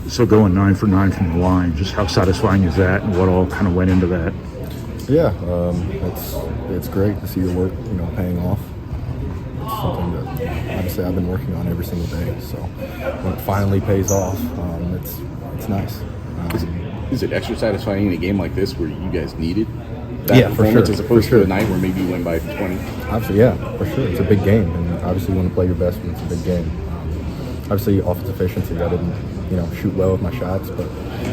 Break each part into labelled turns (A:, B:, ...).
A: So going 9 for 9 from the line, just how satisfying is that, and what all kind of went into that?
B: Yeah, it's great to see your work, paying off. It's something that obviously I've been working on every single day. So when it finally pays off, it's nice.
C: Is it extra satisfying in a game like this where you guys needed that performance as opposed to a night where maybe you win by 20?
B: Obviously, yeah, for sure. It's a big game, and obviously you want to play your best when it's a big game. Obviously, offensive efficiency, I didn't, shoot well with my shots, but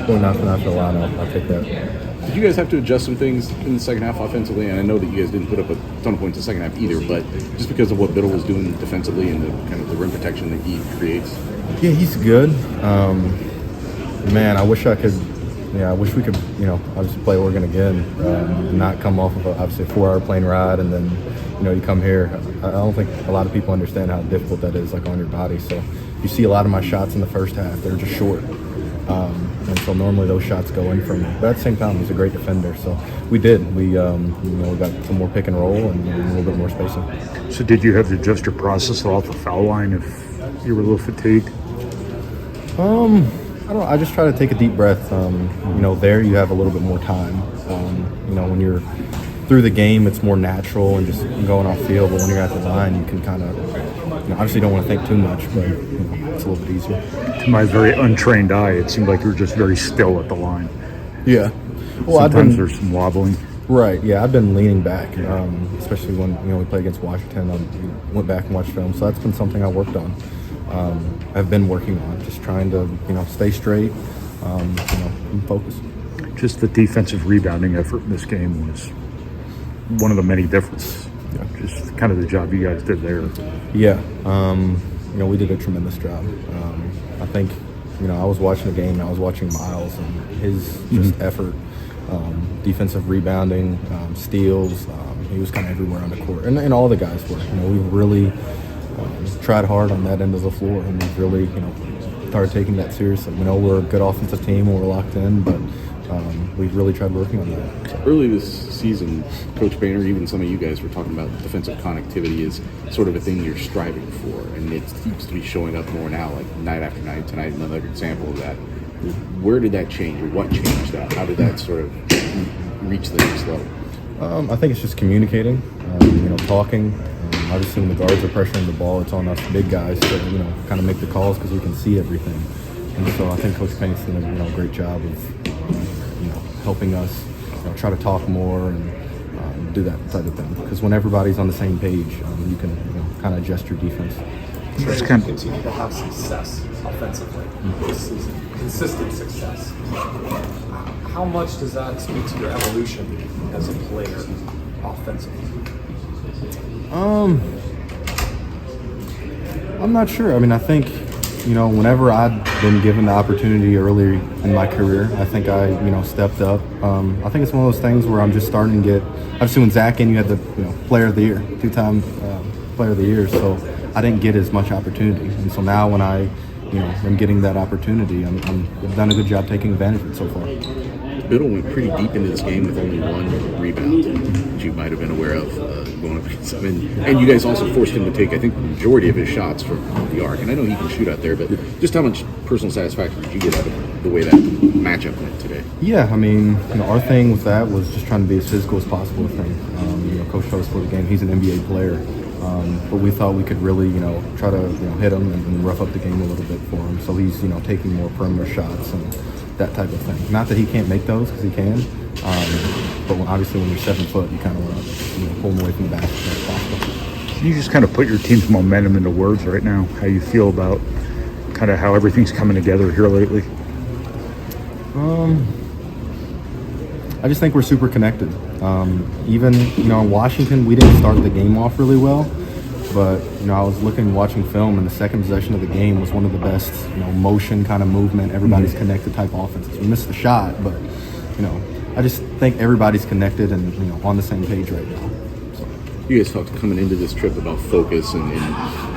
B: going 9 for 9 for the line, I'll take that.
C: Did you guys have to adjust some things in the second half offensively? And I know that you guys didn't put up a ton of points in the second half either, but just because of what Biddle was doing defensively and the kind of the rim protection that he creates.
B: Yeah, he's good. Man, I wish I could. Yeah, I wish we could, obviously play Oregon again, and not come off of obviously a 4-hour plane ride, and then, you come here. I don't think a lot of people understand how difficult that is, on your body. So you see a lot of my shots in the first half; they're just short, and so normally those shots go in for me. But at the same time, he's a great defender, so we did. We got some more pick and roll and a little bit more spacing.
A: So did you have to adjust your process off the foul line if you were a little fatigued?
B: I just try to take a deep breath. There you have a little bit more time. When you're through the game, it's more natural and just going off field. But when you're at the line, you can kind of, obviously don't want to think too much, but it's a little bit easier.
A: To my very untrained eye, it seemed like you were just very still at the line.
B: Yeah. Well,
A: sometimes there's some wobbling.
B: Right. Yeah, I've been leaning back, especially when we played against Washington. I went back and watched film, so that's been something I worked on. I've been working on just trying to stay straight, and focus.
A: Just the defensive rebounding effort in this game was one of the many differences. Yeah. Just kind of the job you guys did there.
B: Yeah, we did a tremendous job. I think I was watching the game and I was watching Miles and his just effort, defensive rebounding, steals. He was kind of everywhere on the court, and all the guys were. We really tried hard on that end of the floor, and we really, started taking that seriously. We know we're a good offensive team when we're locked in, but we've really tried working on that. So.
C: Early this season, Coach Boehner, even some of you guys were talking about defensive connectivity is sort of a thing you're striving for, and it seems to be showing up more now, like night after night. Tonight, another example of that. Where did that change, or what changed that? How did that sort of reach the next level?
B: I think it's just communicating, talking. Obviously, when the guards are pressuring the ball, it's on us big guys to kind of make the calls because we can see everything. And so I think Coach Payne's done a great job of helping us try to talk more and do that type of thing. Because when everybody's on the same page, you can kind of adjust your defense.
D: Trey, you continue to have success offensively this season, consistent success. How much does that speak to your evolution as a player offensively?
B: I'm not sure. I think, whenever I'd been given the opportunity earlier in my career, I think I, stepped up. I think it's one of those things where I'm just starting to get, obviously when Zach and you had the, player of the year, 2-time player of the year, so I didn't get as much opportunity. And so now when I, am getting that opportunity, I've done a good job taking advantage of it so far.
C: Biddle went pretty deep into this game with only one rebound, which you might have been aware of going up against him. And you guys also forced him to take, I think, the majority of his shots from the arc. And I know he can shoot out there, but just how much personal satisfaction did you get out of the way that matchup went today?
B: Yeah, our thing with that was just trying to be as physical as possible with him. Coach told us for the game, he's an NBA player. But we thought we could really, try to, hit him and rough up the game a little bit for him. So he's, taking more perimeter shots and that type of thing. Not that he can't make those, because he can. But obviously when you're 7 foot, you kind of want to pull him away from the basket as possible.
A: Can you just kind of put your team's momentum into words right now? How you feel about kind of how everything's coming together here lately?
B: I just think we're super connected. Even, in Washington, we didn't start the game off really well. But, I was watching film, and the second possession of the game was one of the best, motion kind of movement, everybody's connected type offenses. We missed the shot, but, I just think everybody's connected and, on the same page right now. So.
C: You guys talked coming into this trip about focus and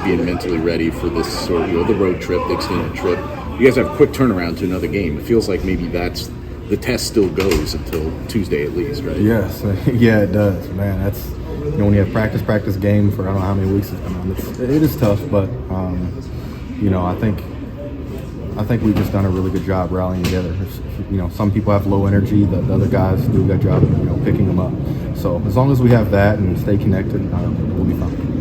C: being mentally ready for this sort of, the road trip, the extended trip. You guys have a quick turnaround to another game. It feels like maybe that's the test still goes until Tuesday at least, right?
B: Yes. Yeah, it does. Man, that's, when you have practice game for I don't know how many weeks it's been on, it is tough, but, I think I think we've just done a really good job rallying together. Some people have low energy. The other guys do a good job, picking them up. So as long as we have that and stay connected, we'll be fine.